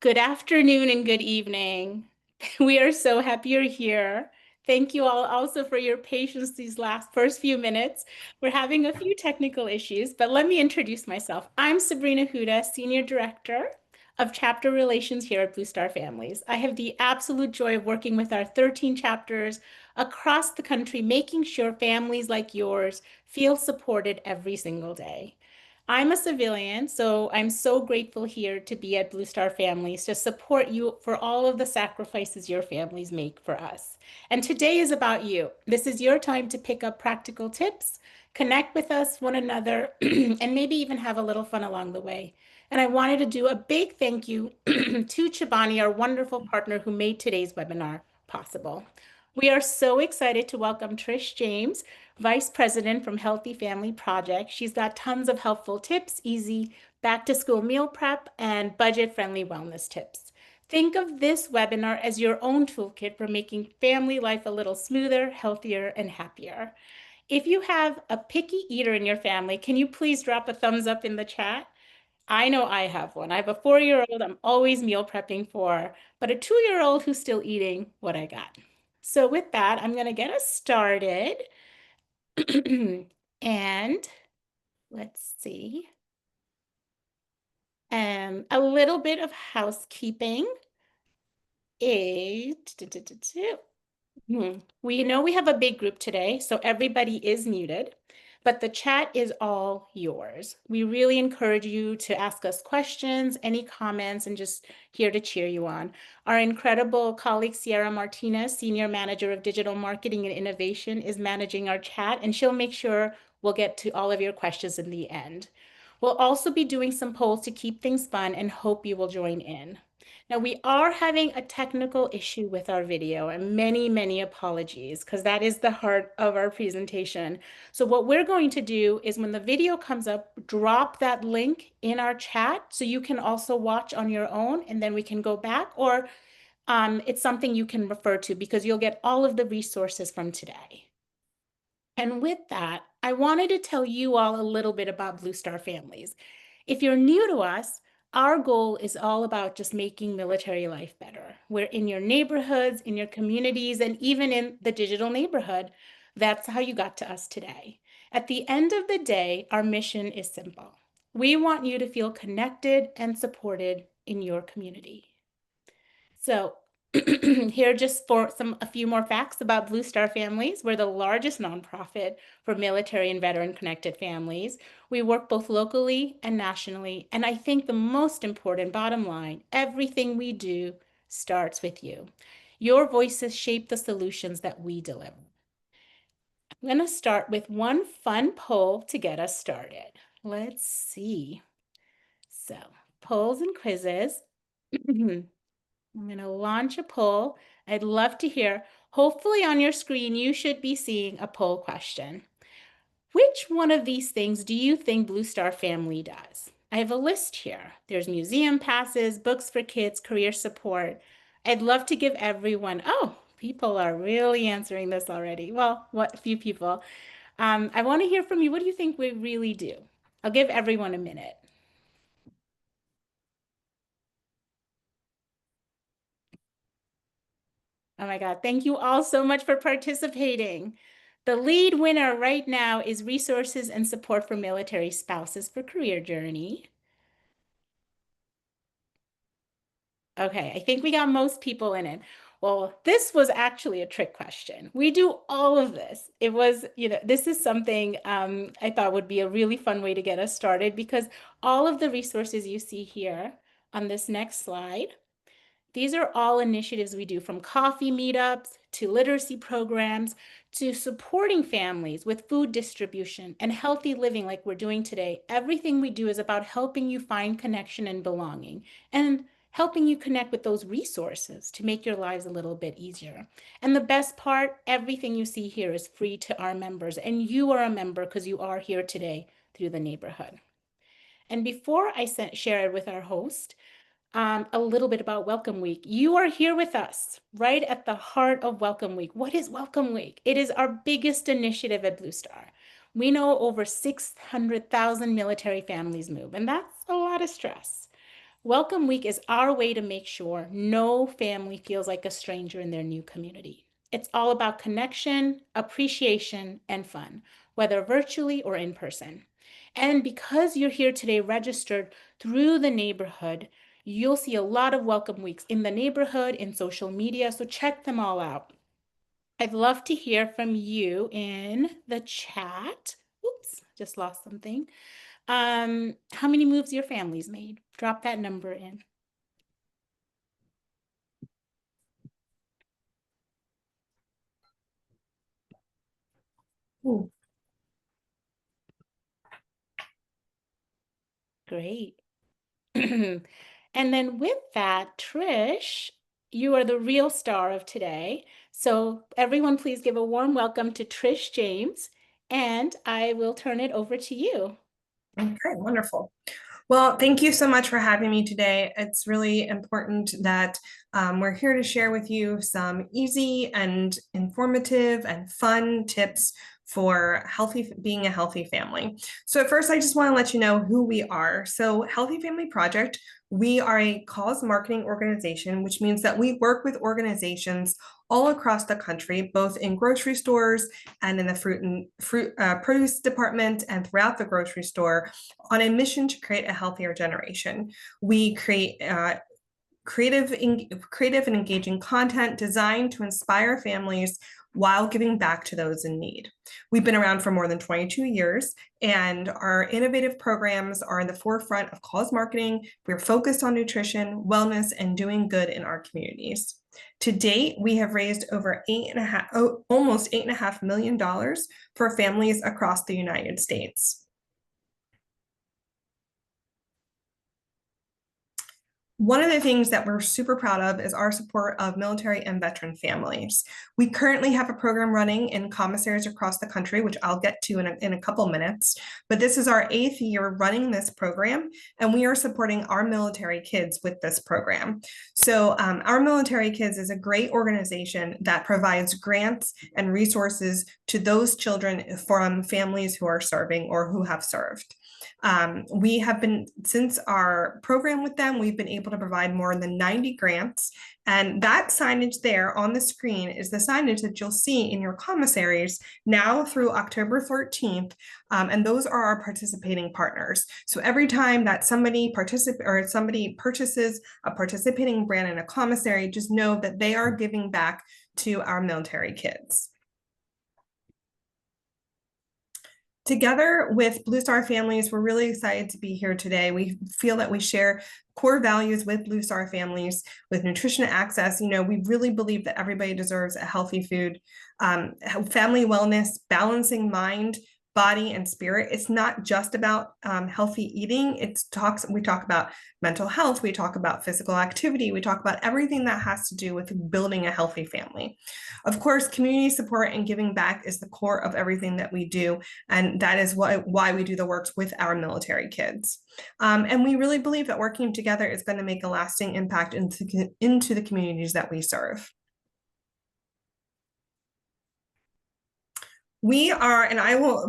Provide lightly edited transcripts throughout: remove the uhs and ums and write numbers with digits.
Good afternoon and good evening. We are so happy you're here. Thank you all also for your patience these last first few minutes. We're having a few technical issues, but let me introduce myself. I'm Sabrina Huda, Senior Director of Chapter Relations here at Blue Star Families. I have the absolute joy of working with our 13 chapters across the country, making sure families like yours feel supported every single day. I'm a civilian, so I'm so grateful here to be at Blue Star Families to support you for all of the sacrifices your families make for us. And today is about you. This is your time to pick up practical tips, connect with us, one another, and maybe even have a little fun along the way. And I wanted to do a big thank you to Chobani, our wonderful partner who made today's webinar possible. We are so excited to welcome Trish James, Vice President from Healthy Family Project. She's got tons of helpful tips, easy back to school meal prep, and budget friendly wellness tips. Think of this webinar as your own toolkit for making family life a little smoother, healthier, and happier. If you have a picky eater in your family, can you please drop a thumbs up in the chat? I know I have one. I have a 4-year-old I'm always meal prepping for, but a 2-year-old who's still eating what I got. So with that, I'm going to get us started. And let's see. A little bit of housekeeping is we know we have a big group today, so everybody is muted, but the chat is all yours. We really encourage you to ask us questions, any comments, and just here to cheer you on. Our incredible colleague, Sierra Martinez, Senior Manager of Digital Marketing and Innovation, is managing our chat, and she'll make sure we'll get to all of your questions in the end. We'll also be doing some polls to keep things fun and hope you will join in. Now, we are having a technical issue with our video, and many apologies, because that is the heart of our presentation. So what we're going to do is when the video comes up, drop that link in our chat so you can also watch on your own, and then we can go back, or it's something you can refer to because you'll get all of the resources from today. And with that, I wanted to tell you all a little bit about Blue Star Families. If you're new to us, our goal is all about just making military life better. We're in your neighborhoods, in your communities, and even in the digital neighborhood. That's how you got to us today. At the end of the day, our mission is simple. We want you to feel connected and supported in your community. So here just for a few more facts about Blue Star Families. We're the largest nonprofit for military and veteran connected families. We work both locally and nationally. And I think the most important bottom line, everything we do starts with you. Your voices shape the solutions that we deliver. I'm going to start with one fun poll to get us started. Let's see. So polls and quizzes. I'm going to launch a poll. I'd love to hear. Hopefully on your screen, you should be seeing a poll question. Which one of these things do you think Blue Star Family does? I have a list here. There's museum passes, books for kids, career support. I'd love to give everyone, oh, people are really answering this already. Well, what a few people. I want to hear from you. What do you think we really do? I'll give everyone a minute. Oh my God, thank you all so much for participating. The lead winner right now is Resources and Support for Military Spouses for Career Journey. Okay, I think we got most people in it. Well, this was actually a trick question. We do all of this. It was, this is something I thought would be a really fun way to get us started because all of the resources you see here on this next slide, these are all initiatives we do, from coffee meetups to literacy programs to supporting families with food distribution and healthy living like we're doing today. Everything we do is about helping you find connection and belonging and helping you connect with those resources to make your lives a little bit easier. And the best part, everything you see here is free to our members, and you are a member because you are here today through the neighborhood. And before I share it with our host, a little bit about Welcome Week. You are here with us right at the heart of Welcome Week. What is Welcome Week? It is our biggest initiative at Blue Star. We know over 600,000 military families move, and that's a lot of stress. Welcome Week is our way to make sure no family feels like a stranger in their new community. It's all about connection, appreciation, and fun, whether virtually or in person. And because you're here today registered through the neighborhood, you'll see a lot of welcome weeks in the neighborhood, in social media, so check them all out. I'd love to hear from you in the chat. Oops, just lost something. How many moves your family's made? Drop that number in. Ooh. Great. And then with that, Trish, you are the real star of today. So everyone, please give a warm welcome to Trish James, and I will turn it over to you. Okay, wonderful. Well, thank you so much for having me today. It's really important that we're here to share with you some easy and informative and fun tips for being a healthy family. So at first, I just want to let you know who we are. So Healthy Family Project, we are a cause marketing organization, which means that we work with organizations all across the country, both in grocery stores and in the produce department and throughout the grocery store, on a mission to create a healthier generation. We create creative and engaging content designed to inspire families while giving back to those in need. We've been around for more than 22 years, and our innovative programs are in the forefront of cause marketing. We're focused on nutrition, wellness, and doing good in our communities. To date, we have raised over almost $8.5 million for families across the United States. One of the things that we're super proud of is our support of military and veteran families. We currently have a program running in commissaries across the country, which I'll get to in a couple minutes, but this is our 8th year running this program, and we are supporting our military kids with this program. So our military kids is a great organization that provides grants and resources to those children from families who are serving or who have served. We have been, since our program with them, we've been able to provide more than 90 grants. And that signage there on the screen is the signage that you'll see in your commissaries now through October 13th. And those are our participating partners. So every time that somebody purchases a participating brand in a commissary, just know that they are giving back to our military kids. Together with Blue Star Families, we're really excited to be here today. We feel that we share core values with Blue Star Families, with nutrition access. You know, we really believe that everybody deserves a healthy food, family wellness, balancing mind, body, and spirit. It's not just about healthy eating. We talk about mental health, we talk about physical activity, we talk about everything that has to do with building a healthy family. Of course, community support and giving back is the core of everything that we do, and that is why we do the works with our military kids. And we really believe that working together is going to make a lasting impact into the communities that we serve. We are, and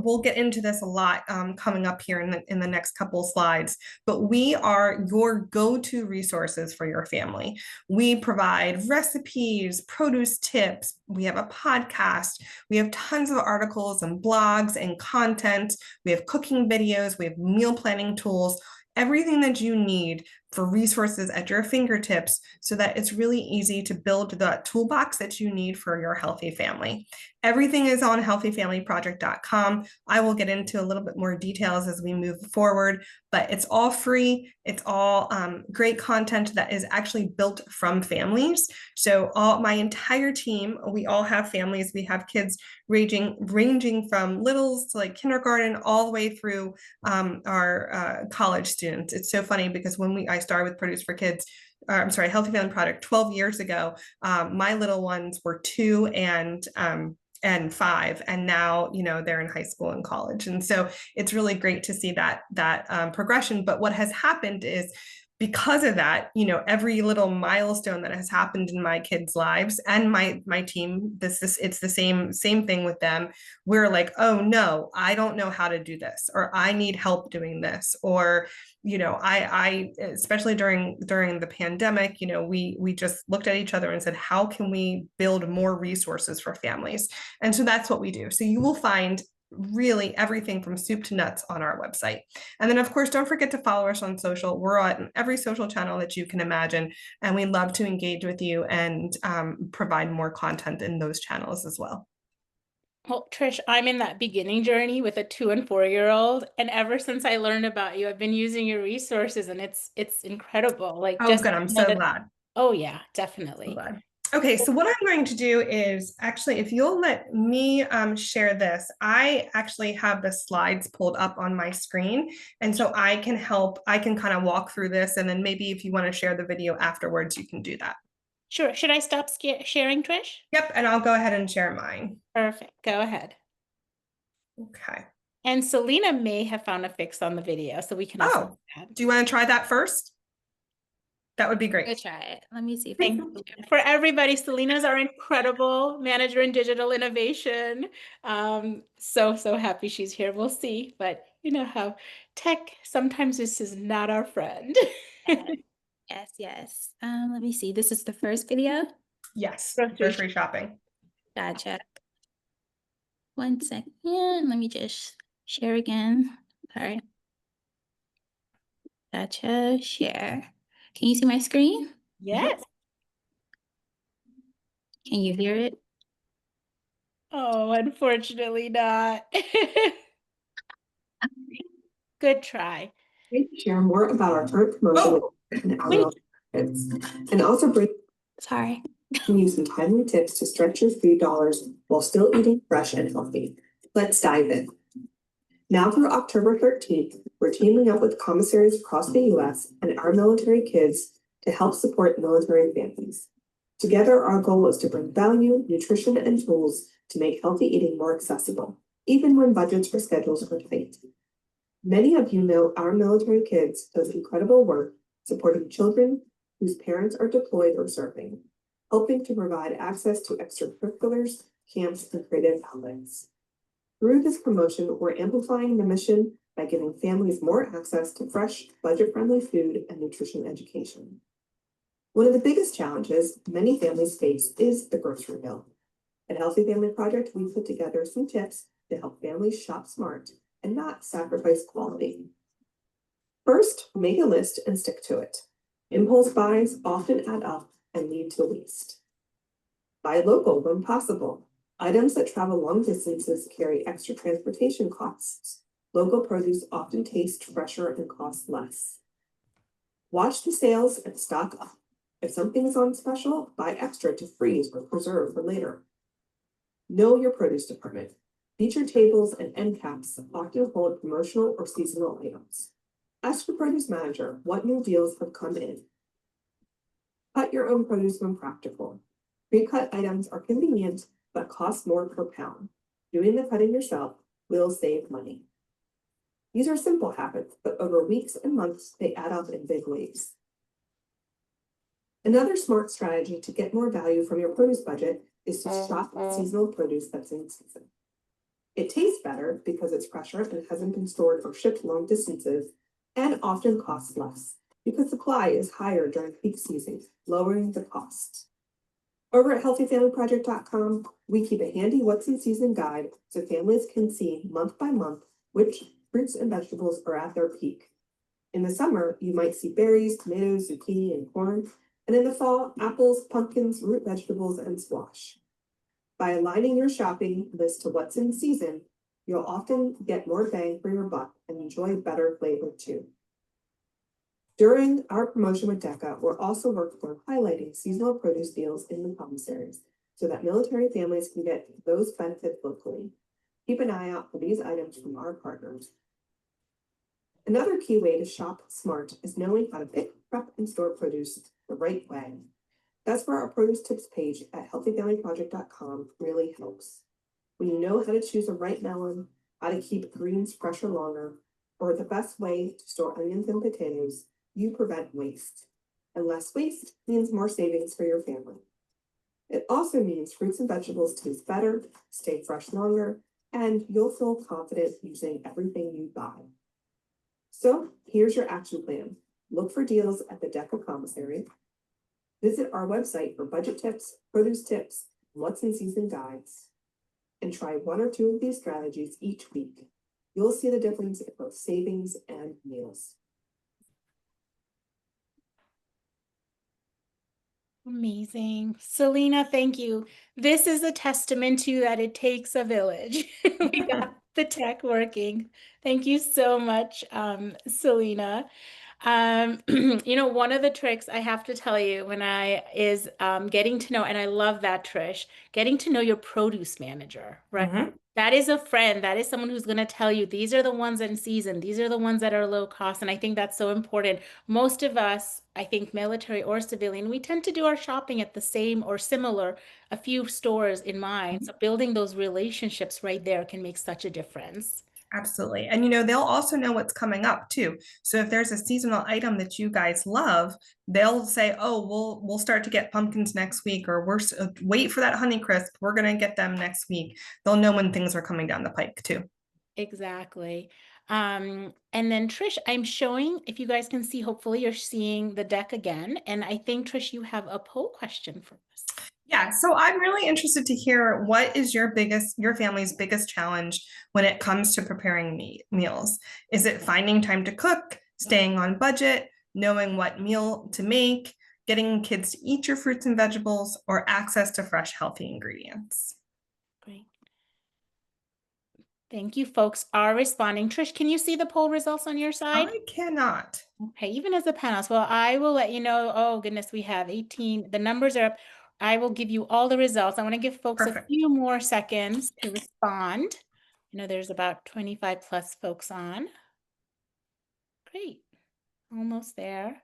we'll get into this a lot coming up here in the next couple of slides, but we are your go-to resources for your family. We provide recipes, produce tips, we have a podcast, we have tons of articles and blogs and content, we have cooking videos, we have meal planning tools, everything that you need for resources at your fingertips so that it's really easy to build the toolbox that you need for your healthy family. Everything is on healthyfamilyproject.com. I will get into a little bit more details as we move forward, but it's all free. It's all great content that is actually built from families. So my entire team, we all have families. We have kids ranging from littles to like kindergarten all the way through our college students. It's so funny because when I started with Produce for Kids, Healthy Family Project 12 years ago, my little ones were 2 and 5, and now they're in high school and college, and so it's really great to see that progression. But what has happened is because of that, you know, every little milestone that has happened in my kids' lives and my team, it's the same thing with them. We're like, oh no, I don't know how to do this, or I need help doing this, or you know, I especially during the pandemic, you know, we just looked at each other and said, how can we build more resources for families? And so that's what we do. So you will find really everything from soup to nuts on our website. And then, of course, don't forget to follow us on social. We're on every social channel that you can imagine, and we love to engage with you and provide more content in those channels as well. Well, Trish, I'm in that beginning journey with a 2 and 4-year-old, and ever since I learned about you, I've been using your resources, and it's incredible. Like Oh, just good. I'm know so that. glad. Oh yeah, I'm definitely. glad. Okay, so what I'm going to do is actually, if you'll let me share this, I actually have the slides pulled up on my screen. And so I can help, I can kind of walk through this. And then maybe if you want to share the video afterwards, you can do that. Sure. Should I stop sharing, Trish? Yep, and I'll go ahead and share mine. Perfect. Go ahead. Okay. And Selena may have found a fix on the video, so we can also Oh, do that. do you want to try that first? That would be Go great. try it. Let me see if I Thank can. you. For everybody, Selena's our incredible manager in digital innovation. So happy she's here. We'll see, but you know how tech sometimes this is not our friend. Yes, yes. Let me see. This is the first video. Yes, Grocery grocery shopping. Gotcha. 1 second. Let me just share again. Sorry. Gotcha. Share. Can you see my screen? Yes. Can you hear it? Oh, unfortunately not. Good try. Share more about our current promotion and our Wait. benefits, and also bring Sorry. you some timely tips to stretch your food dollars while still eating fresh and healthy. Let's dive in. Now through October 13th, we're teaming up with commissaries across the US and our military kids to help support military families. Together, our goal is to bring value, nutrition, and tools to make healthy eating more accessible, even when budgets or schedules are tight. Many of you know our military kids does incredible work supporting children whose parents are deployed or serving, helping to provide access to extracurriculars, camps, and creative outlets. Through this promotion, we're amplifying the mission by giving families more access to fresh, budget-friendly food and nutrition education. One of the biggest challenges many families face is the grocery bill. At Healthy Family Project, we put together some tips to help families shop smart and not sacrifice quality. First, make a list and stick to it. Impulse buys often add up and lead to waste. Buy local when possible. Items that travel long distances carry extra transportation costs. Local produce often taste fresher and cost less. Watch the sales and stock up. If something is on special, buy extra to freeze or preserve for later. Know your produce department. Feature tables and end caps often hold promotional or seasonal items. Ask your produce manager what new deals have come in. Cut your own produce when practical. Pre-cut items are convenient, but cost more per pound. Doing the cutting yourself will save money. These are simple habits, but over weeks and months, they add up in big ways. Another smart strategy to get more value from your produce budget is to shop seasonal produce that's in season. It tastes better because it's fresher and hasn't been stored or shipped long distances, and often costs less because supply is higher during peak season, lowering the cost. Over at healthyfamilyproject.com, we keep a handy what's in season guide so families can see month by month which fruits and vegetables are at their peak. In the summer, you might see berries, tomatoes, zucchini, and corn, and in the fall, apples, pumpkins, root vegetables, and squash. By aligning your shopping list to what's in season, you'll often get more bang for your buck and enjoy better flavor too. During our promotion with DECA, we're also working on highlighting seasonal produce deals in the commissaries so that military families can get those benefits locally. Keep an eye out for these items from our partners. Another key way to shop smart is knowing how to pick, prep, and store produce the right way. That's where our produce tips page at healthyfamilyproject.com really helps. When you know how to choose the right melon, how to keep greens fresher longer, or the best way to store onions and potatoes, you prevent waste. And less waste means more savings for your family. It also means fruits and vegetables taste better, stay fresh longer, and you'll feel confident using everything you buy. So here's your action plan. Look for deals at the DECA commissary. Visit our website for budget tips, produce tips, what's in season guides, and try one or two of these strategies each week. You'll see the difference in both savings and meals. Amazing. Selena, thank you. This is a testament to that it takes a village. We got the tech working. Thank you so much, Selena. One of the tricks I have to tell you is getting to know, and I love that, Trish, getting to know your produce manager, right? Mhm. That is a friend. That is someone who's going to tell you, these are the ones in season. These are the ones that are low cost. And I think that's so important. Most of us, I think military or civilian, we tend to do our shopping at the same or similar, a few stores in mind. So building those relationships right there can make such a difference. Absolutely. And they'll also know what's coming up too. So if there's a seasonal item that you guys love, they'll say, "Oh, we'll start to get pumpkins next week," or wait for that Honeycrisp. We're going to get them next week." They'll know when things are coming down the pike too. Exactly. And then Trish, I'm showing, if you guys can see, hopefully you're seeing the deck again. And I think, Trish, you have a poll question for us. Yeah, so I'm really interested to hear, what is your family's biggest challenge when it comes to preparing meals? Is it finding time to cook, staying on budget, knowing what meal to make, getting kids to eat your fruits and vegetables, or access to fresh, healthy ingredients? Great. Thank you, folks are responding. Trish, can you see the poll results on your side? I cannot. Okay, even as a panelist. Well, I will let you know. Oh, goodness, we have 18. The numbers are up. I will give you all the results. I want to give folks a Perfect. few more seconds to respond. I know there's about 25 plus folks on. Great. Almost there.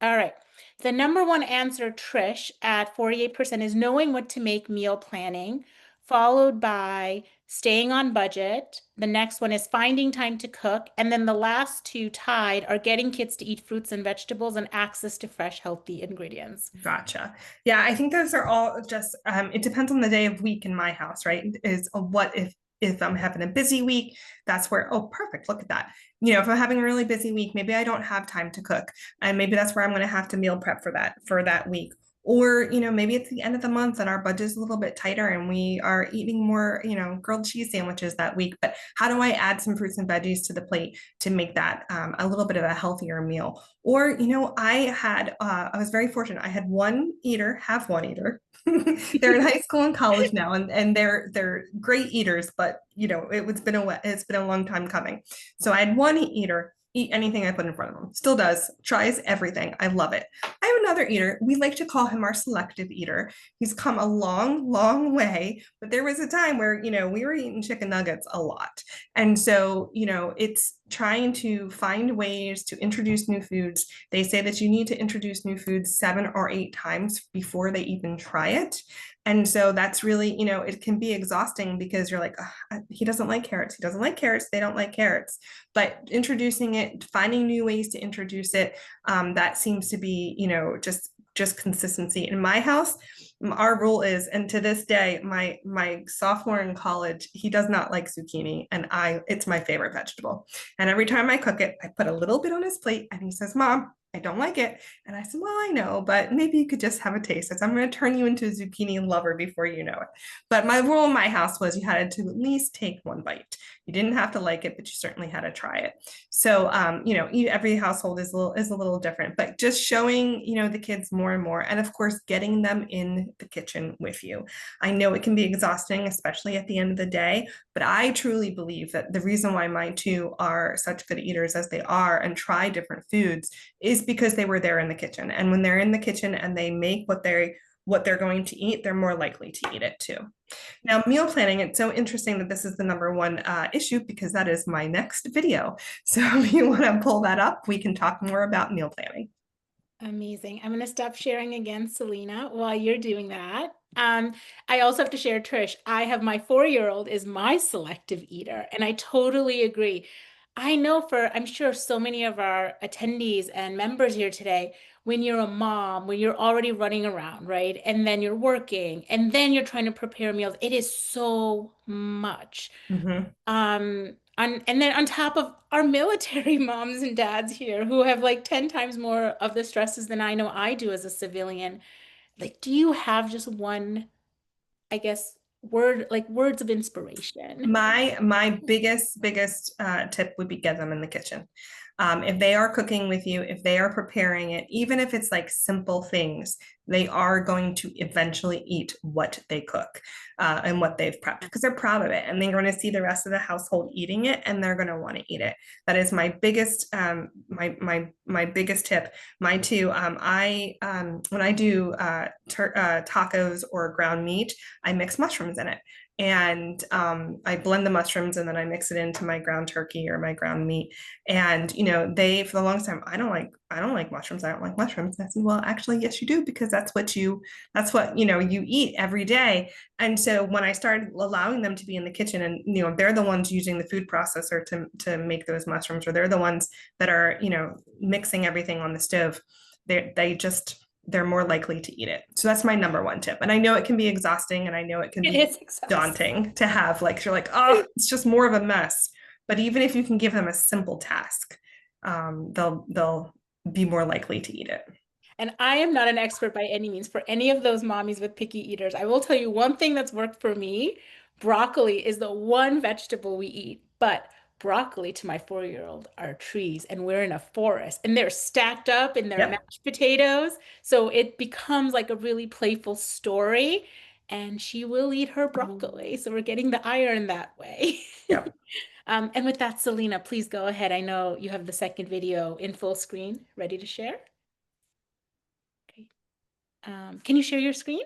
All right. The number one answer, Trish, at 48% is knowing what to make, meal planning, followed by staying on budget. The next one is finding time to cook. And then the last two tied are getting kids to eat fruits and vegetables and access to fresh, healthy ingredients. Gotcha. Yeah, I think those are all just, it depends on the day of week in my house, right? Is what if I'm having a busy week, that's where, oh, perfect, look at that. If I'm having a really busy week, maybe I don't have time to cook, and maybe that's where I'm going to have to meal prep for that week. Or, maybe it's the end of the month and our budget is a little bit tighter and we are eating more, grilled cheese sandwiches that week. But how do I add some fruits and veggies to the plate to make that a little bit of a healthier meal? Or, I was very fortunate. I had one eater. They're in high school and college now, and they're great eaters, but it's been a long time coming. So I had one eater eat anything I put in front of him. Still does, tries everything. I love it. I have another eater. We like to call him our selective eater. He's come a long, long way, but there was a time where, we were eating chicken nuggets a lot. And so, it's trying to find ways to introduce new foods. They say that you need to introduce new foods 7 or 8 times before they even try it. And so that's really, it can be exhausting because you're like, he doesn't like carrots. He doesn't like carrots. They don't like carrots. But introducing it, finding new ways to introduce it, that seems to be, just consistency. In my house, our rule is, and to this day, my sophomore in college, he does not like zucchini, and it's my favorite vegetable. And every time I cook it, I put a little bit on his plate, and he says, "Mom, I don't like it." And I said, "Well, I know, but maybe you could just have a taste." I'm going to turn you into a zucchini lover before you know it. But my rule in my house was you had to at least take one bite. You didn't have to like it, but you certainly had to try it. So, every household is a little different, but just showing, the kids more and more, and of course, getting them in the kitchen with you. I know it can be exhausting, especially at the end of the day, but I truly believe that the reason why my two are such good eaters as they are and try different foods is because they were there in the kitchen. And when they're in the kitchen and they make what they're going to eat, they're more likely to eat it too. Now, meal planning, it's so interesting that this is the number one issue because that is my next video. So if you want to pull that up, we can talk more about meal planning. Amazing. I'm going to stop sharing again, Selena, while you're doing that. I also have to share, Trish, I have my 4-year-old is my selective eater, and I totally agree. I know I'm sure so many of our attendees and members here today, when you're a mom, when you're already running around, right? And then you're working, and then you're trying to prepare meals, it is so much. And then on top of our military moms and dads here who have like 10 times more of the stresses than I know I do as a civilian, like, do you have just one, I guess, words of inspiration? My biggest tip would be get them in the kitchen. If they are cooking with you, if they are preparing it, even if it's like simple things, they are going to eventually eat what they cook and what they've prepped because they're proud of it, and they're going to see the rest of the household eating it, and they're going to want to eat it. That is my biggest my biggest tip. My two. I when I do tacos or ground meat, I mix mushrooms in it. And I blend the mushrooms and then I mix it into my ground turkey or my ground meat. And they, for the longest time, I don't like mushrooms. I don't like mushrooms. And I said, well, actually, yes, you do, because that's what you eat every day. And so when I started allowing them to be in the kitchen, and they're the ones using the food processor to make those mushrooms, or they're the ones that are mixing everything on the stove, they're more likely to eat it. So that's my number one tip. And I know it can be exhausting, and I know it can be daunting to have, like, you're like, oh, it's just more of a mess. But even if you can give them a simple task, they'll be more likely to eat it. And I am not an expert by any means for any of those mommies with picky eaters. I will tell you one thing that's worked for me. Broccoli is the one vegetable we eat, but broccoli to my 4-year-old are trees, and we're in a forest, and they're stacked up in their Yep. mashed potatoes. So it becomes like a really playful story, and she will eat her broccoli. So we're getting the iron that way. Yep. And with that, Selena, please go ahead. I know you have the second video in full screen ready to share. Okay. Can you share your screen?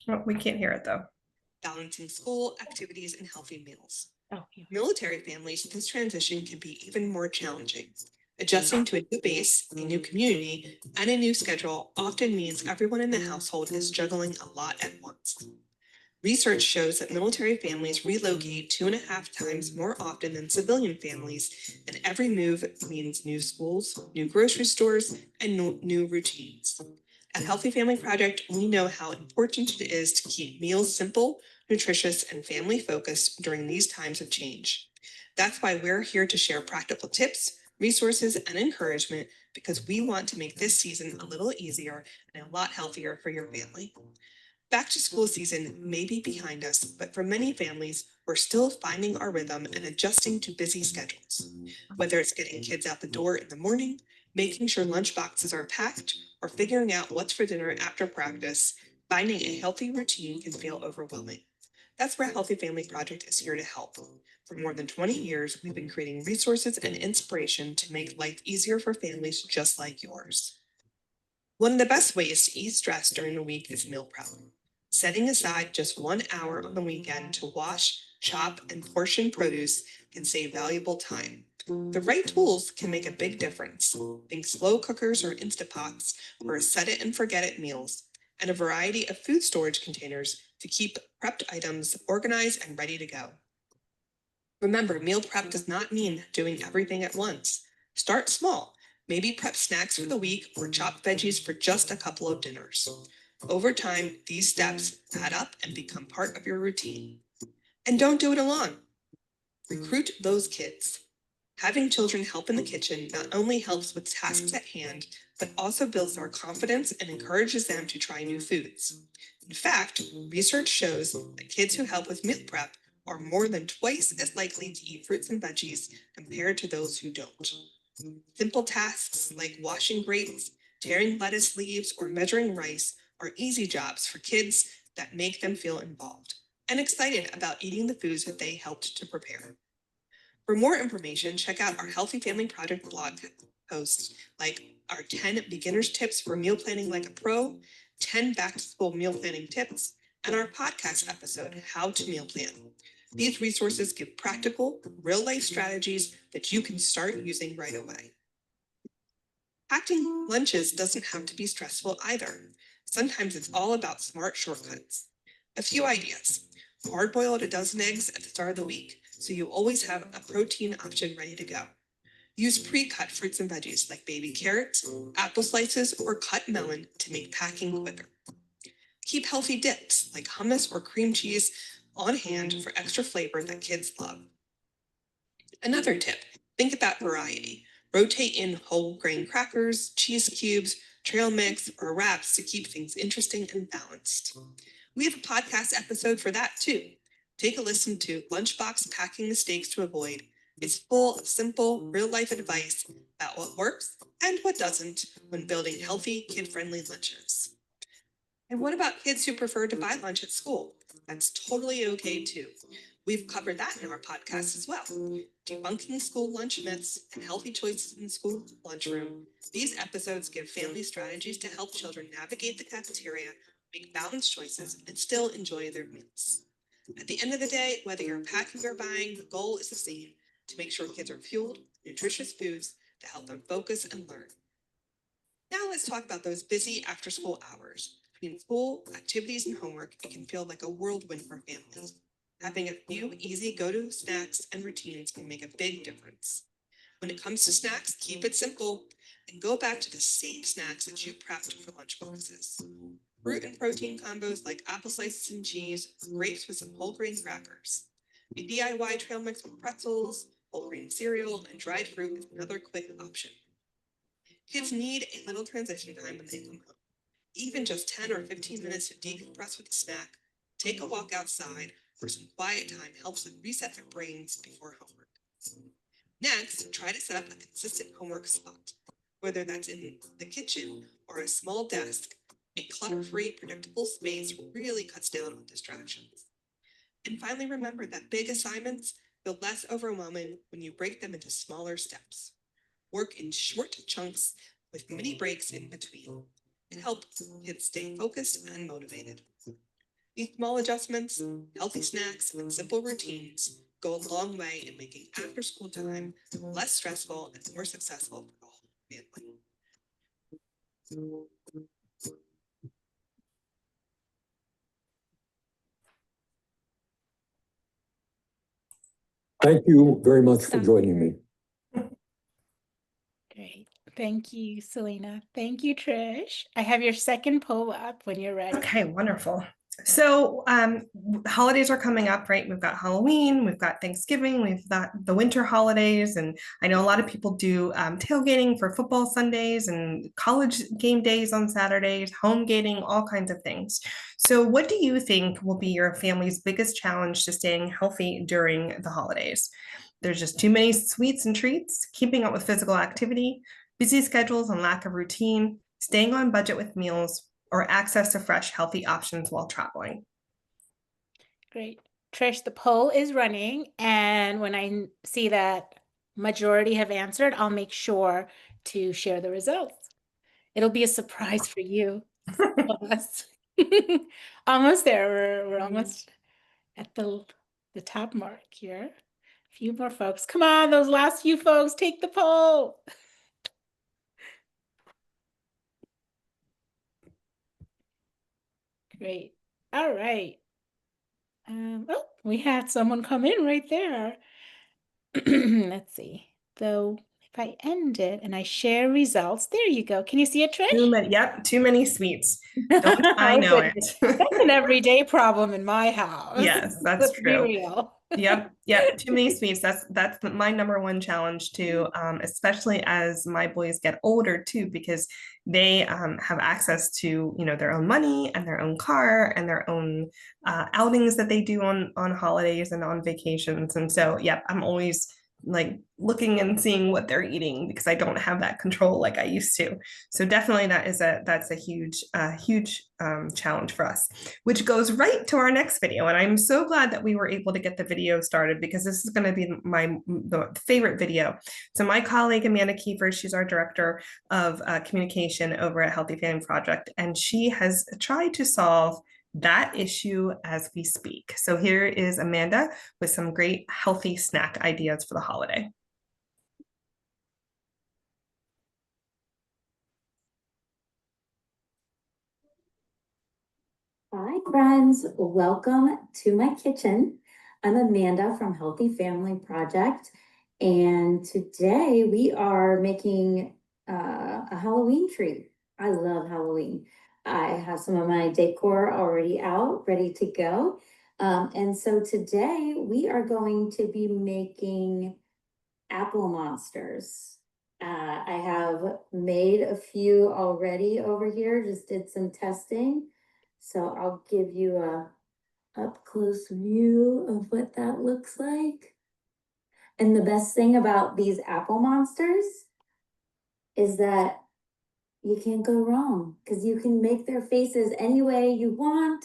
Well, we can't hear it though. Balancing school, activities, and healthy meals. Oh, yeah. Military families, this transition can be even more challenging. Adjusting to a new base, a new community, and a new schedule often means everyone in the household is juggling a lot at once. Research shows that military families relocate 2.5 times more often than civilian families, and every move means new schools, new grocery stores, and new routines. At Healthy Family Project, we know how important it is to keep meals simple, nutritious, and family-focused during these times of change. That's why we're here to share practical tips, resources, and encouragement, because we want to make this season a little easier and a lot healthier for your family. Back to school season may be behind us, but for many families, we're still finding our rhythm and adjusting to busy schedules. Whether it's getting kids out the door in the morning, making sure lunch boxes are packed, or figuring out what's for dinner after practice, finding a healthy routine can feel overwhelming. That's where Healthy Family Project is here to help. For more than 20 years, we've been creating resources and inspiration to make life easier for families just like yours. One of the best ways to ease stress during the week is meal prep. Setting aside just 1 hour on the weekend to wash, chop, and portion produce can save valuable time. The right tools can make a big difference. Think slow cookers or Instapots, or set it and forget it meals, and a variety of food storage containers to keep prepped items organized and ready to go. Remember, meal prep does not mean doing everything at once. Start small. Maybe prep snacks for the week or chop veggies for just a couple of dinners. Over time, these steps add up and become part of your routine. And don't do it alone. Recruit those kids. Having children help in the kitchen not only helps with tasks at hand, but also builds their confidence and encourages them to try new foods. In fact, research shows that kids who help with meal prep are more than twice as likely to eat fruits and veggies compared to those who don't. Simple tasks like washing grapes, tearing lettuce leaves, or measuring rice are easy jobs for kids that make them feel involved and excited about eating the foods that they helped to prepare. For more information, check out our Healthy Family Project blog posts, like our 10 beginner's tips for meal planning like a pro, 10 back-to-school meal planning tips, and our podcast episode, How to Meal Plan. These resources give practical, real-life strategies that you can start using right away. Packing lunches doesn't have to be stressful either. Sometimes it's all about smart shortcuts. A few ideas. Hard-boiled a dozen eggs at the start of the week so you always have a protein option ready to go. Use pre-cut fruits and veggies like baby carrots, apple slices, or cut melon to make packing quicker. Keep healthy dips like hummus or cream cheese on hand for extra flavor that kids love. Another tip, think about variety. Rotate in whole grain crackers, cheese cubes, trail mix, or wraps to keep things interesting and balanced. We have a podcast episode for that too. Take a listen to Lunchbox Packing Mistakes to Avoid. It's full of simple, real-life advice about what works and what doesn't when building healthy, kid-friendly lunches. And what about kids who prefer to buy lunch at school? That's totally okay too. We've covered that in our podcast as well. Debunking school lunch myths and healthy choices in the school lunchroom. These episodes give families strategies to help children navigate the cafeteria, make balanced choices, and still enjoy their meals. At the end of the day, whether you're packing or buying, the goal is the same: to make sure kids are fueled, nutritious foods to help them focus and learn. Now let's talk about those busy after-school hours. Between school, activities, and homework, it can feel like a whirlwind for families. Having a few easy go-to snacks and routines can make a big difference. When it comes to snacks, keep it simple and go back to the same snacks that you prepped for lunch boxes. Fruit and protein combos like apple slices and cheese, grapes with some whole grain crackers. A DIY trail mix with pretzels, whole grain cereal, and dried fruit is another quick option. Kids need a little transition time when they come home. Even just 10 or 15 minutes to decompress with a snack, take a walk outside, or some quiet time helps them reset their brains before homework. Next, try to set up a consistent homework spot, whether that's in the kitchen or a small desk. A clutter-free, predictable space really cuts down on distractions. And finally, remember that big assignments feel less overwhelming when you break them into smaller steps. Work in short chunks with mini breaks in between. It helps kids stay focused and motivated. These small adjustments, healthy snacks, and simple routines go a long way in making after-school time less stressful and more successful for the whole family. Thank you very much for joining me. Great. Thank you, Selena. Thank you, Trish. I have your second poll up when you're ready. Okay, wonderful. So holidays are coming up, right? We've got Halloween, we've got Thanksgiving, we've got the winter holidays, and I know a lot of people do tailgating for football Sundays and college game days on Saturdays, home gating, all kinds of things. So what do you think will be your family's biggest challenge to staying healthy during the holidays? There's just too many sweets and treats, keeping up with physical activity, busy schedules and lack of routine, staying on budget with meals, or access to fresh, healthy options while traveling. Great. Trish, the poll is running, and when I see that majority have answered, I'll make sure to share the results. It'll be a surprise for you. Us. Almost there. We're almost at the top mark here. A few more folks. Come on, those last few folks, take the poll. Great. All right. Oh, we had someone come in right there. Let's see. Though, if I end it and I share results, there you go. Can you see it, Trish? Yep, too many sweets. Don't I Oh, know goodness. it? That's an everyday problem in my house. Yes, that's Let's be true. real. Yep, too many sweets. That's my number one challenge too, especially as my boys get older too, because they have access to their own money and their own car and their own outings that they do on holidays and on vacations. And so, yep, I'm always like looking and seeing what they're eating because I don't have that control like I used to. So definitely that's a huge challenge for us, which goes right to our next video. And I'm so glad that we were able to get the video started because this is going to be the favorite video. So my colleague Amanda Kiefer, she's our director of communication over at Healthy Family Project, and she has tried to solve that issue as we speak. So here is Amanda with some great healthy snack ideas for the holiday. Hi friends, welcome to my kitchen. I'm Amanda from Healthy Family Project, and today we are making a Halloween tree. I love Halloween. I have some of my decor already out, ready to go. And so today we are going to be making apple monsters. I have made a few already over here, just did some testing. So I'll give you a up close view of what that looks like. And the best thing about these apple monsters is that you can't go wrong because you can make their faces any way you want.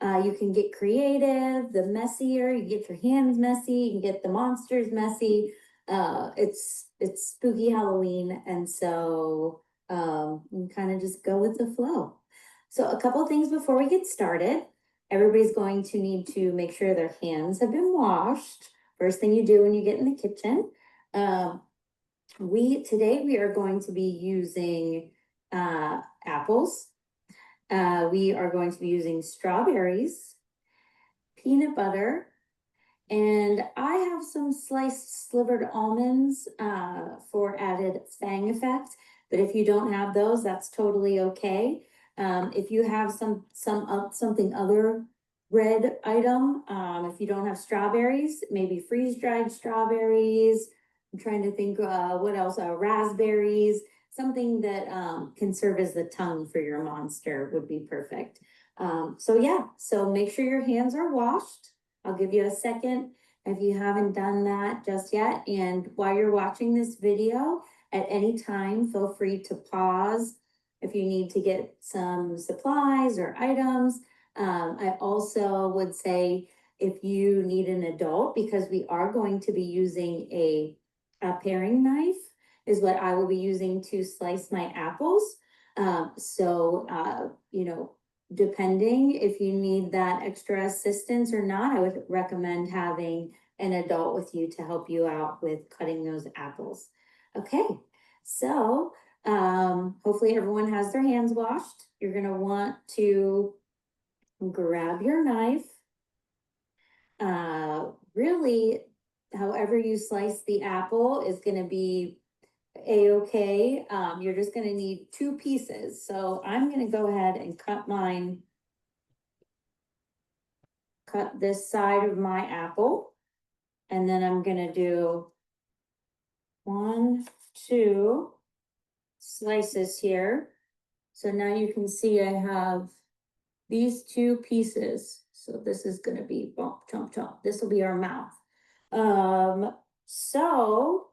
You can get creative. The messier you get your hands messy, you can get the monsters messy. It's spooky Halloween, and so you kind of just go with the flow. So a couple things before we get started. Everybody's going to need to make sure their hands have been washed. First thing you do when you get in the kitchen. Today we are going to be using apples. We are going to be using strawberries, peanut butter, and I have some sliced slivered almonds for added fang effect. But if you don't have those, that's totally okay. If you have something other red item, if you don't have strawberries, maybe freeze-dried strawberries. I'm trying to think what else, raspberries, something that can serve as the tongue for your monster would be perfect. So make sure your hands are washed. I'll give you a second if you haven't done that just yet. And while you're watching this video, at any time, feel free to pause if you need to get some supplies or items. I also would say if you need an adult, because we are going to be using a paring knife, is what I will be using to slice my apples. Depending if you need that extra assistance or not, I would recommend having an adult with you to help you out with cutting those apples. Okay, so hopefully everyone has their hands washed. You're gonna want to grab your knife. Really, however you slice the apple is gonna be a-okay. You're just gonna need 2 pieces. So I'm gonna go ahead and cut this side of my apple. And then I'm gonna do 1, 2 slices here. So now you can see I have these 2 pieces. So this is gonna be bump, chomp, chomp. This will be our mouth. So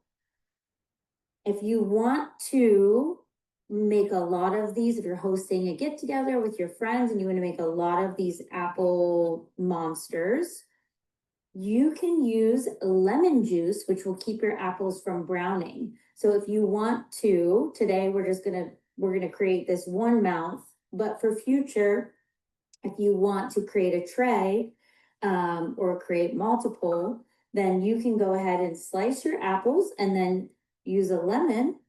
if you want to make a lot of these, if you're hosting a get together with your friends and you want to make a lot of these apple monsters, you can use lemon juice, which will keep your apples from browning. So if you want to, today we're gonna create this one mouth, but for future, if you want to create a tray or create multiple, then you can go ahead and slice your apples and then use a lemon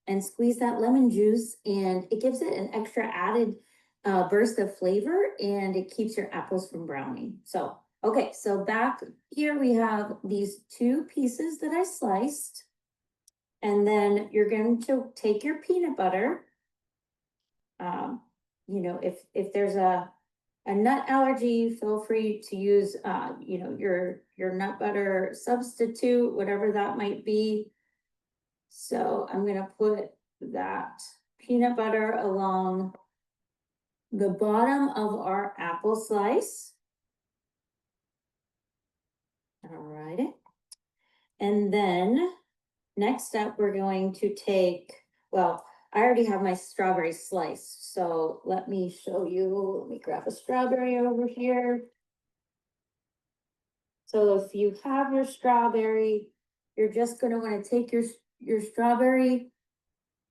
and squeeze that lemon juice, and it gives it an extra added burst of flavor, and it keeps your apples from browning. So, okay, so back here we have these 2 pieces that I sliced, and then you're going to take your peanut butter. If there's a nut allergy, feel free to use your nut butter substitute, whatever that might be. So I'm gonna put that peanut butter along the bottom of our apple slice. All righty. And then next up, we're going to take, well, I already have my strawberry sliced. So let me show you, let me grab a strawberry over here. So if you have your strawberry, you're just gonna wanna take your strawberry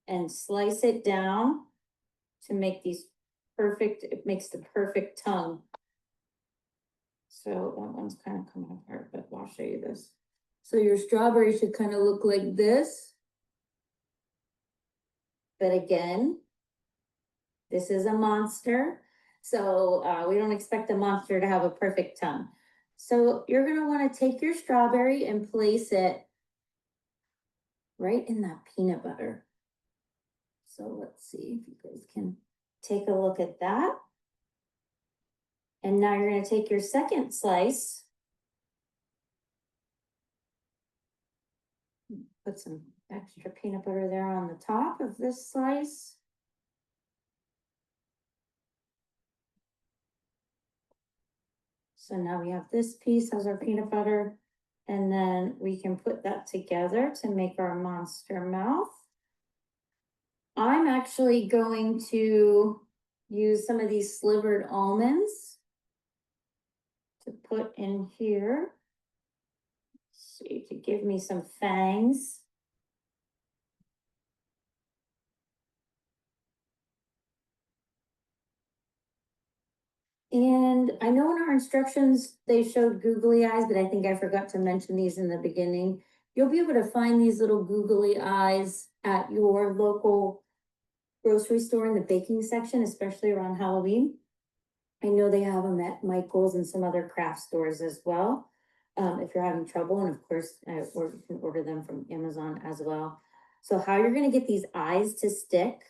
and slice it down to make these perfect, it makes the perfect tongue. So that one's kind of coming apart, but I'll show you this. So your strawberry should kind of look like this. But again, this is a monster. So we don't expect a monster to have a perfect tongue. So you're gonna wanna take your strawberry and place it right in that peanut butter. So let's see if you guys can take a look at that. And now you're gonna take your second slice. Put some extra peanut butter there on the top of this slice. So now we have this piece as our peanut butter, and then we can put that together to make our monster mouth. I'm actually going to use some of these slivered almonds to put in here. See, to give me some fangs. And I know in our instructions, they showed googly eyes, but I think I forgot to mention these in the beginning. You'll be able to find these little googly eyes at your local grocery store in the baking section, especially around Halloween. I know they have them at Michael's and some other craft stores as well. If you're having trouble, and of course, or you can order them from Amazon as well. So how you're gonna get these eyes to stick,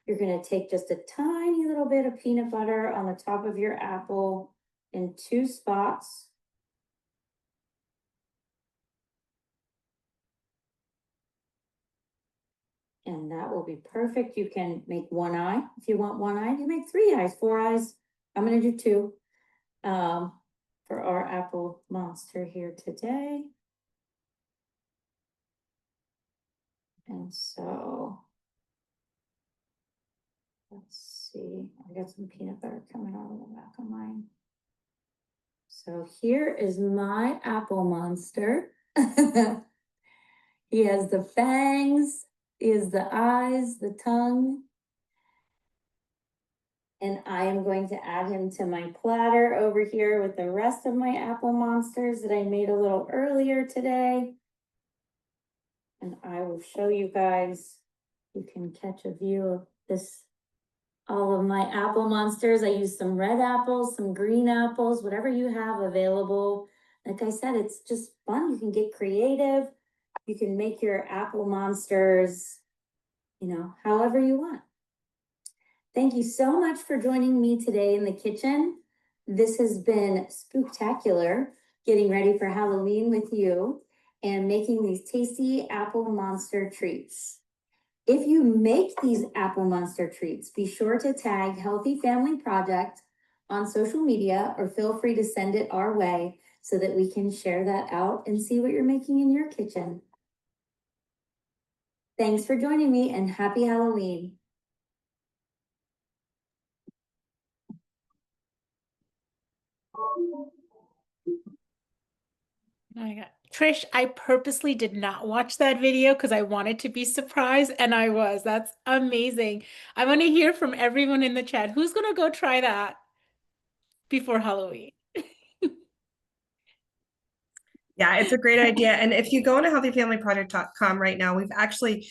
you're gonna take just a tiny little bit of peanut butter on the top of your apple in 2 spots. And that will be perfect. You can make 1 eye. If you want 1 eye, you make 3 eyes, 4 eyes. I'm gonna do 2 for our apple monster here today. And so, let's see, I got some peanut butter coming out of the back of mine. So here is my apple monster. He has the fangs, he has the eyes, the tongue. And I am going to add him to my platter over here with the rest of my apple monsters that I made a little earlier today. And I will show you guys, you can catch a view of this, all of my apple monsters. I used some red apples, some green apples, whatever you have available. Like I said, it's just fun. You can get creative. You can make your apple monsters, you know, however you want. Thank you so much for joining me today in the kitchen. This has been spooktacular, getting ready for Halloween with you and making these tasty apple monster treats. If you make these apple monster treats, be sure to tag Healthy Family Project on social media, or feel free to send it our way so that we can share that out and see what you're making in your kitchen. Thanks for joining me, and happy Halloween. Oh my God. Trish, I purposely did not watch that video because I wanted to be surprised, and I was. That's amazing. I want to hear from everyone in the chat. Who's going to go try that before Halloween? Yeah, it's a great idea. And if you go into healthyfamilyproject.com right now, we've actually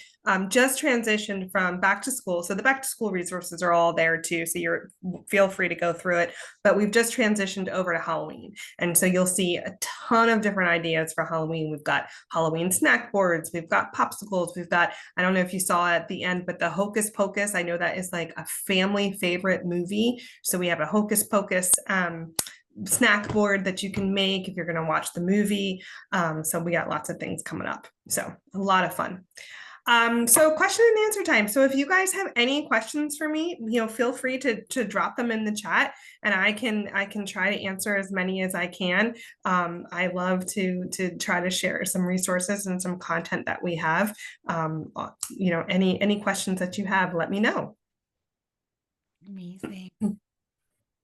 just transitioned from back to school. So the back to school resources are all there too. So feel free to go through it. But we've just transitioned over to Halloween. And so you'll see a ton of different ideas for Halloween. We've got Halloween snack boards. We've got popsicles. We've got, I don't know if you saw at the end, but the Hocus Pocus, I know that is like a family favorite movie. So we have a Hocus Pocus snack board that you can make if you're going to watch the movie. So we got lots of things coming up. So a lot of fun. So question and answer time. So if you guys have any questions for me, feel free to drop them in the chat, and I can try to answer as many as I can. I love to try to share some resources and some content that we have. Any questions that you have, let me know. Amazing.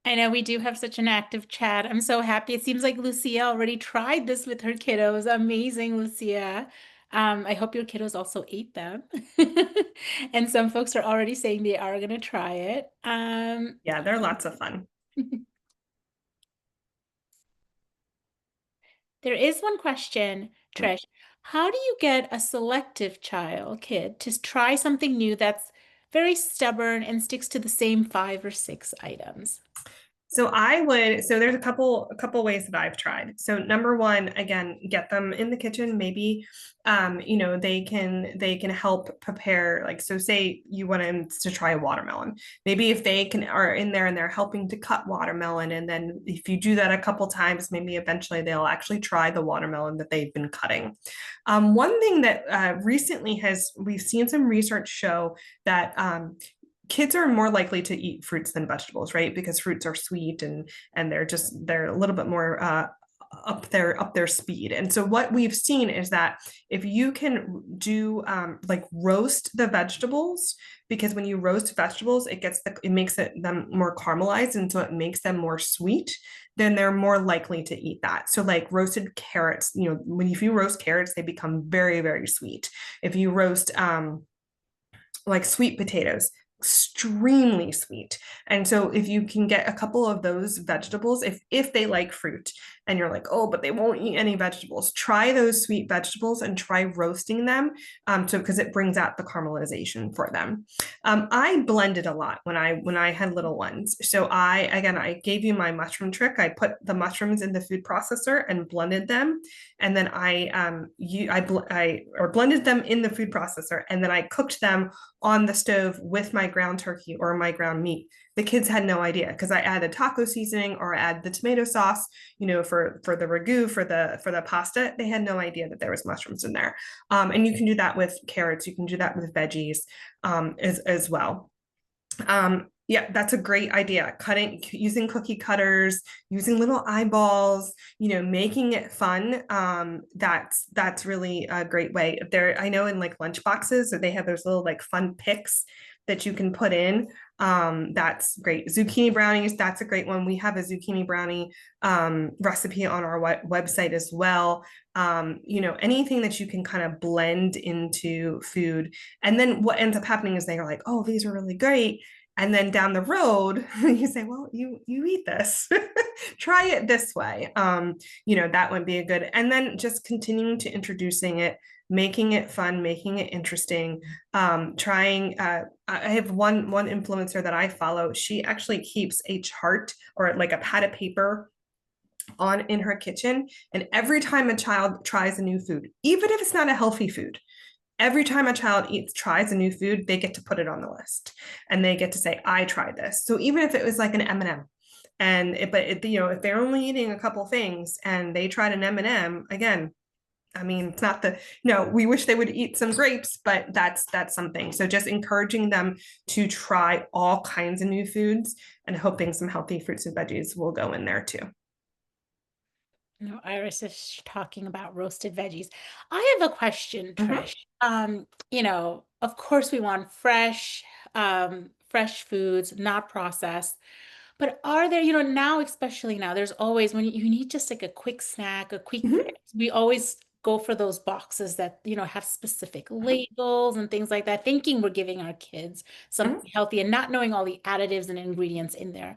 I know we do have such an active chat. I'm so happy. It seems like Lucia already tried this with her kiddos. Amazing, Lucia. I hope your kiddos also ate them. And some folks are already saying they are going to try it. Yeah, they're lots of fun. There is one question, Trish. How do you get a selective kid to try something new that's very stubborn and sticks to the same 5 or 6 items? So there's a couple ways that I've tried. So number one, again, get them in the kitchen. Maybe, they can help prepare, like, so say you want them to try a watermelon. Maybe if they are in there and they're helping to cut watermelon, and then if you do that a couple times, maybe eventually they'll actually try the watermelon that they've been cutting. One thing that recently we've seen some research show that kids are more likely to eat fruits than vegetables, right? Because fruits are sweet and they're a little bit more up their speed. And so what we've seen is that if you can do like roast the vegetables, because when you roast vegetables, it makes them more caramelized, and so it makes them more sweet, then they're more likely to eat that. So like roasted carrots, if you roast carrots, they become very, very sweet. If you roast like sweet potatoes, extremely sweet. And so if you can get a couple of those vegetables, if they like fruit and you're like, oh, but they won't eat any vegetables, try those sweet vegetables and try roasting them, because it brings out the caramelization for them. I blended a lot when I had little ones. So I gave you my mushroom trick. I put the mushrooms in the food processor and blended them, and then I blended them in the food processor, and then I cooked them on the stove with my ground turkey or my ground meat. The kids had no idea, because I added taco seasoning or I added the tomato sauce, for the ragu, for the pasta. They had no idea that there was mushrooms in there. And you can do that with carrots. You can do that with veggies as well. Yeah, that's a great idea. Using cookie cutters, using little eyeballs, making it fun. That's really a great way. I know in like lunch boxes, they have those little like fun picks that you can put in. That's great. Zucchini brownies, that's a great one. We have a zucchini brownie recipe on our website as well. Anything that you can kind of blend into food. And then what ends up happening is they're like, oh, these are really great. And then down the road, you say, well, you eat this, try it this way. That would be a good, and then just continuing to introducing it, making it fun, making it interesting, trying, I have one influencer that I follow. She actually keeps a chart or like a pad of paper in her kitchen. And every time a child tries a new food, even if it's not a healthy food, every time a child tries a new food, they get to put it on the list, and they get to say, I tried this. So even if it was like an M&M, if they're only eating a couple things and they tried an M&M, again, I mean, it's not we wish they would eat some grapes, but that's something. So just encouraging them to try all kinds of new foods and hoping some healthy fruits and veggies will go in there too. Iris is talking about roasted veggies. I have a question, Trish. Of course we want fresh foods, not processed. But are there, now, especially now, there's always, when you need just like a quick snack, a quick fix, we always go for those boxes that, have specific labels and things like that, thinking we're giving our kids something healthy and not knowing all the additives and ingredients in there.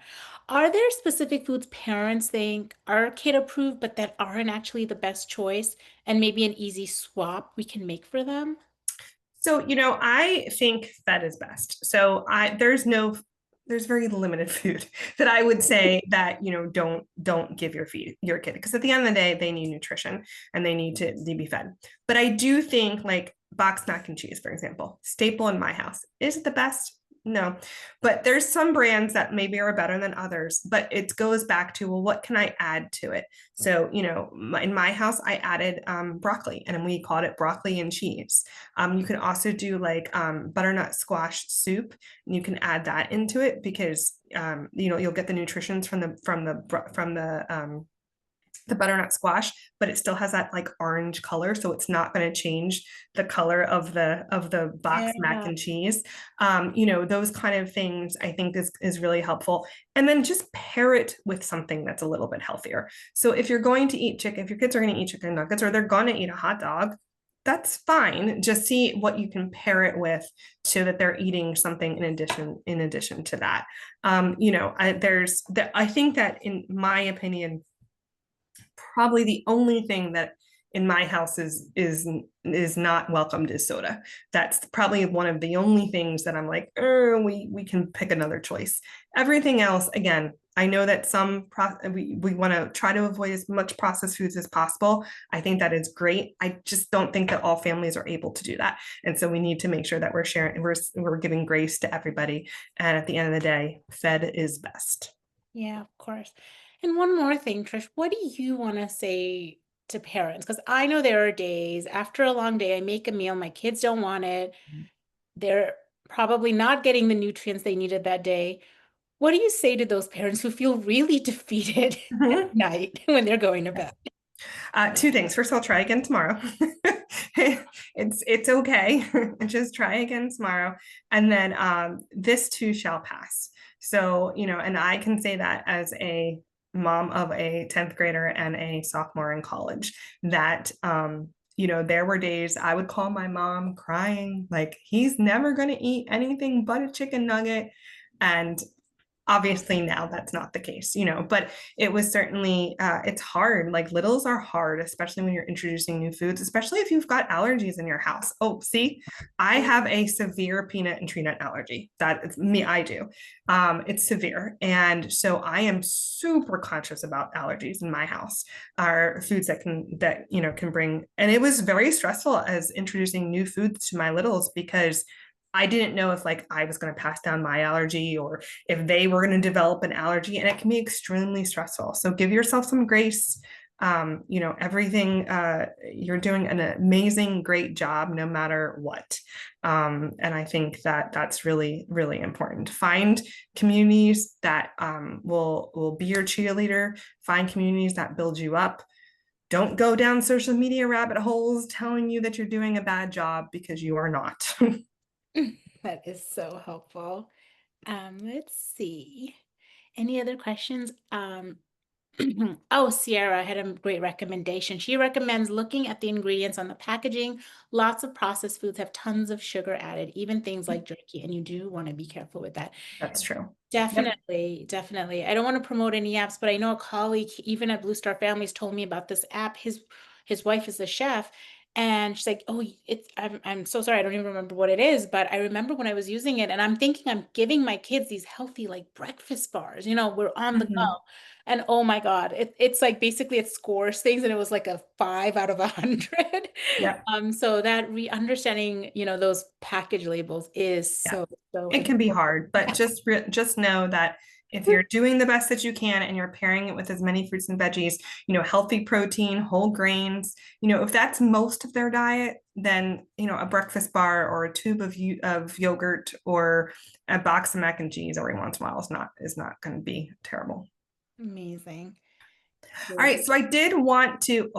Are there specific foods parents think are kid approved, but that aren't actually the best choice, and maybe an easy swap we can make for them? So, I think fed is best. So there's very limited food that I would say that, don't give your kid, because at the end of the day, they need nutrition and they need to be fed. But I do think like boxed mac and cheese, for example, staple in my house. Is it the best? No, but there's some brands that maybe are better than others, but it goes back to, well, what can I add to it? So, in my house, I added broccoli, and we called it broccoli and cheese. You can also do like butternut squash soup, and you can add that into it because, you'll get the nutrients from the butternut squash, but it still has that like orange color, so it's not going to change the color of the boxed mac and cheese. Those kind of things I think is really helpful. And then just pair it with something that's a little bit healthier. So if you're going to eat chicken, if your kids are going to eat chicken nuggets, or they're going to eat a hot dog, that's fine. Just see what you can pair it with so that they're eating something in addition to that. I think that, in my opinion, probably the only thing that in my house is not welcomed is soda. That's probably one of the only things that I'm like, we can pick another choice. Everything else, again, I know that we want to try to avoid as much processed foods as possible. I think that is great. I just don't think that all families are able to do that. And so we need to make sure that we're giving grace to everybody. And at the end of the day, fed is best. Yeah, of course. And one more thing, Trish, what do you want to say to parents? Because I know there are days after a long day, I make a meal, my kids don't want it. They're probably not getting the nutrients they needed that day. What do you say to those parents who feel really defeated at night when they're going to bed? Two things. First of all, try again tomorrow. It's okay. Just try again tomorrow. And then this too shall pass. So, and I can say that as a mom of a 10th grader and a sophomore in college, that there were days I would call my mom crying, like, he's never going to eat anything but a chicken nugget. And obviously now that's not the case, but it was certainly, it's hard. Like, littles are hard, especially when you're introducing new foods, especially if you've got allergies in your house. Oh, see, I have a severe peanut and tree nut allergy. That's me, I do. It's severe. And so I am super conscious about allergies in my house, are foods that can bring, and it was very stressful as introducing new foods to my littles, because I didn't know if I was going to pass down my allergy or if they were going to develop an allergy, and it can be extremely stressful. So give yourself some grace. Everything, you're doing an amazing, great job no matter what. And I think that that's really, really important. Find communities that will be your cheerleader. Find communities that build you up. Don't go down social media rabbit holes telling you that you're doing a bad job, because you are not. That is so helpful. Let's see. Any other questions? Oh, Sierra had a great recommendation. She recommends looking at the ingredients on the packaging. Lots of processed foods have tons of sugar added, even things like jerky, and you do want to be careful with that. That's true. Definitely, definitely. I don't want to promote any apps, but I know a colleague, even at Blue Star Families, told me about this app. His wife is a chef, and she's like, "Oh, I'm so sorry, I don't even remember what it is, but I remember when I was using it, and I'm thinking I'm giving my kids these healthy breakfast bars. We're on the go." And oh my God, it's like basically it scores things, and it was like a 5 out of 100. Yeah. So that understanding, those package labels is so It can be hard, but just know that if you're doing the best that you can and you're pairing it with as many fruits and veggies, healthy protein, whole grains, if that's most of their diet, then, a breakfast bar or a tube of yogurt or a box of mac and cheese every once in a while is not going to be terrible. Amazing. All right. So I did want to,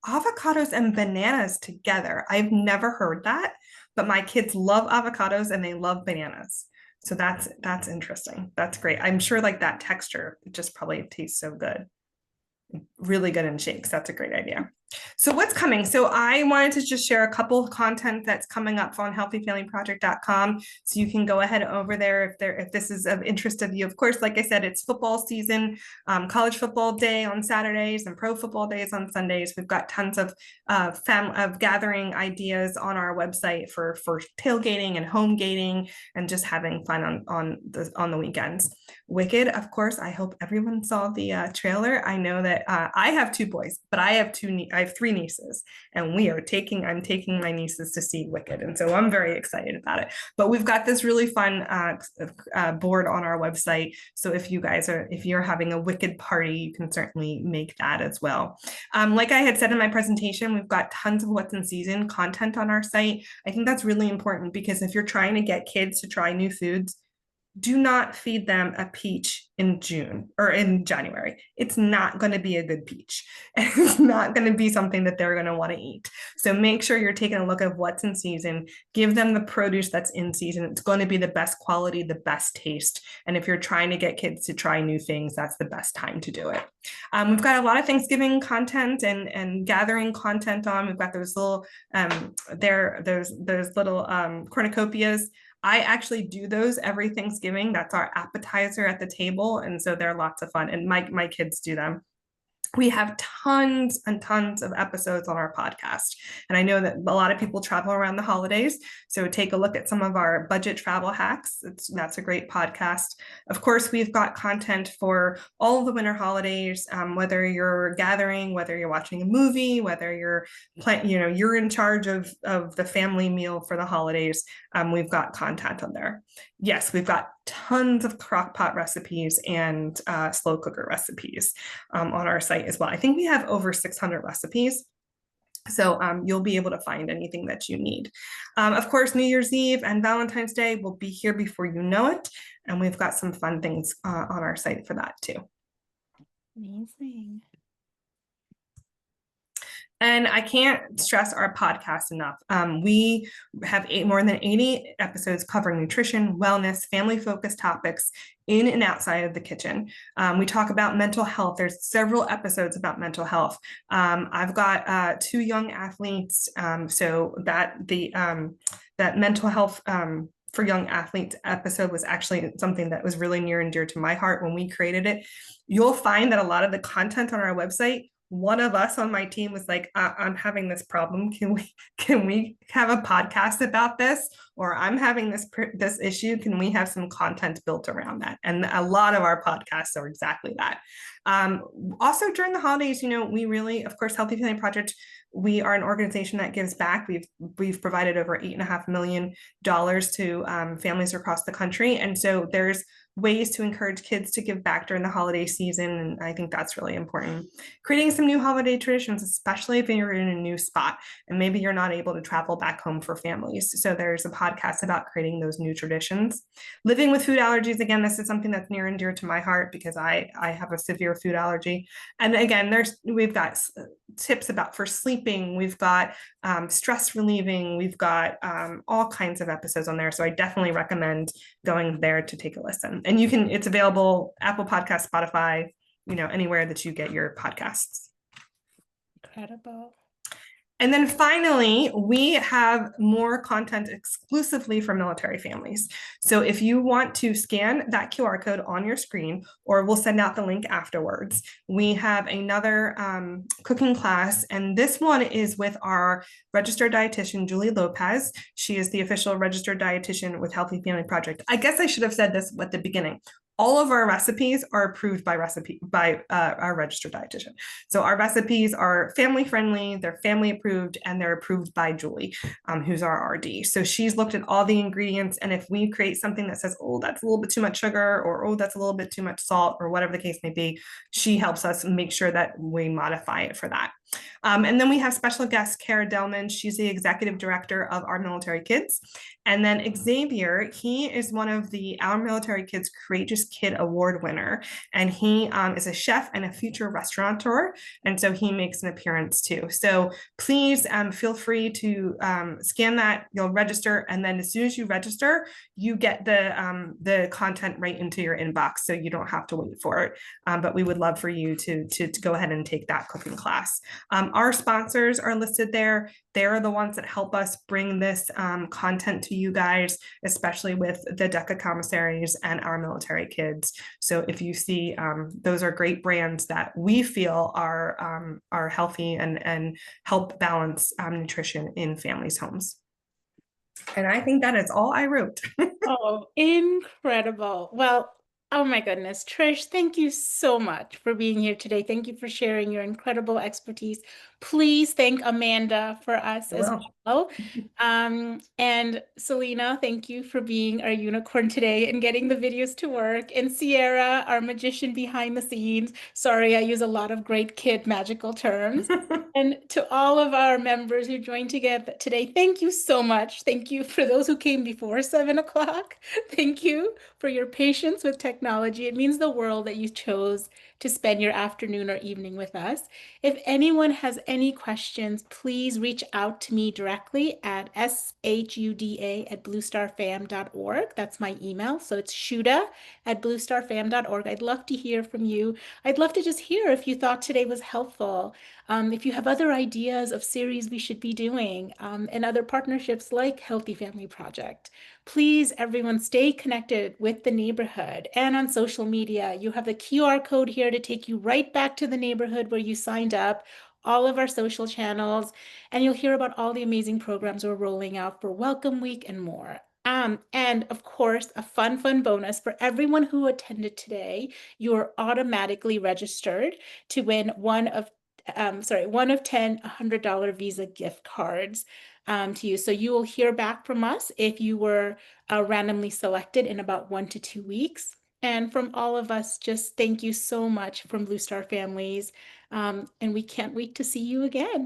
avocados and bananas together. I've never heard that, but my kids love avocados and they love bananas. So that's interesting. That's great. I'm sure that texture just probably tastes so good. Really good in shakes. That's a great idea. So what's coming? So I wanted to just share a couple of content that's coming up on healthyfamilyproject.com. So you can go ahead over there if this is of interest of you. Of course, like I said, it's football season, college football day on Saturdays and pro football days on Sundays. We've got tons of gathering ideas on our website for tailgating and home gating and just having fun on the weekends. Wicked, of course, I hope everyone saw the trailer. I know that I have 2 boys, but I have 3 nieces, and I'm taking my nieces to see Wicked, and so I'm very excited about it. But we've got this really fun board on our website, so if you're having a Wicked party, you can certainly make that as well. Like I had said in my presentation, we've got tons of what's in season content on our site. I think that's really important, because if you're trying to get kids to try new foods, do not feed them a peach in June or in January. It's not going to be a good peach. It's not going to be something that they're going to want to eat. So make sure you're taking a look at what's in season. Give them the produce that's in season. It's going to be the best quality, the best taste. And if you're trying to get kids to try new things, that's the best time to do it. We've got a lot of Thanksgiving content and gathering content on. We've got those little those little cornucopias. I actually do those every Thanksgiving. That's our appetizer at the table. And so they're lots of fun. And my kids do them. We have tons and tons of episodes on our podcast. And I know that a lot of people travel around the holidays. So take a look at some of our budget travel hacks. That's a great podcast. Of course, we've got content for all of the winter holidays, whether you're gathering, whether you're watching a movie, whether you're you're in charge of the family meal for the holidays. We've got content on there. Yes, we've got tons of crock pot recipes and slow cooker recipes on our site as well. I think we have over 600 recipes. So you'll be able to find anything that you need. Of course, New Year's Eve and Valentine's Day will be here before you know it. And we've got some fun things on our site for that too. Amazing. And I can't stress our podcast enough. We have more than 80 episodes covering nutrition, wellness, family-focused topics in and outside of the kitchen. We talk about mental health. There's several episodes about mental health. I've got 2 young athletes, so that mental health for young athletes episode was actually something that was really near and dear to my heart when we created it. You'll find that a lot of the content on our website, one of us on my team was like, I'm having this problem. Can we have a podcast about this? Or I'm having this issue. Can we have some content built around that? And a lot of our podcasts are exactly that. Also during the holidays, we really, of course, Healthy Family Project, we are an organization that gives back. We've provided over $8.5 million to families across the country. And so there's ways to encourage kids to give back during the holiday season. And I think that's really important. Creating some new holiday traditions, especially if you're in a new spot and maybe you're not able to travel back home for families. So there's a podcast about creating those new traditions. Living with food allergies. Again, this is something that's near and dear to my heart because I have a severe food allergy. And again, we've got tips for sleeping. We've got stress relieving. We've got all kinds of episodes on there. So I definitely recommend going there to take a listen. And it's available Apple Podcasts, Spotify, anywhere that you get your podcasts. Incredible. And then finally, we have more content exclusively for military families. So if you want to scan that QR code on your screen, or we'll send out the link afterwards, we have another cooking class. And this one is with our registered dietitian, Julie Lopez. She is the official registered dietitian with Healthy Family Project. I guess I should have said this at the beginning. All of our recipes are approved by our registered dietitian. So our recipes are family friendly, they're family approved, and they're approved by Julie, who's our RD. So she's looked at all the ingredients, and if we create something that says, oh, that's a little bit too much sugar, or oh, that's a little bit too much salt, or whatever the case may be, she helps us make sure that we modify it for that. And then we have special guest Cara Delman. She's the executive director of Our Military Kids. And then Xavier, he is one of the Our Military Kids Courageous Kid Award winner. And he is a chef and a future restaurateur. And so he makes an appearance too. So please feel free to scan that, you'll register. And then as soon as you register, you get the content right into your inbox. So you don't have to wait for it. But we would love for you to go ahead and take that cooking class. Our sponsors are listed there. They're the ones that help us bring this content to you guys, especially with the DECA commissaries and Our Military Kids. So if you see, those are great brands that we feel are healthy and help balance nutrition in families' homes. And I think that is all I wrote. Oh, incredible. Well, oh my goodness, Trish, thank you so much for being here today. Thank you for sharing your incredible expertise. Please thank Amanda for us as well. And Selena, thank you for being our unicorn today and getting the videos to work. And Sierra, our magician behind the scenes. Sorry, I use a lot of great kid magical terms. And to all of our members who joined together today, thank you so much. Thank you for those who came before 7 o'clock. Thank you for your patience with technology. It means the world that you chose to spend your afternoon or evening with us. If anyone has any questions, please reach out to me directly at shuda@bluestarfam.org. That's my email. So it's shuda@bluestarfam.org. I'd love to hear from you. I'd love to just hear if you thought today was helpful. If you have other ideas of series we should be doing, and other partnerships like Healthy Family Project, please, everyone, stay connected with the neighborhood and on social media. You have the QR code here to take you right back to the neighborhood where you signed up, all of our social channels, and you'll hear about all the amazing programs we're rolling out for Welcome Week and more. And of course, a fun bonus for everyone who attended today, you are automatically registered to win one of 10 $100 Visa gift cards to you. So you will hear back from us if you were randomly selected in about 1 to 2 weeks. And from all of us, just thank you so much from Blue Star Families. And we can't wait to see you again.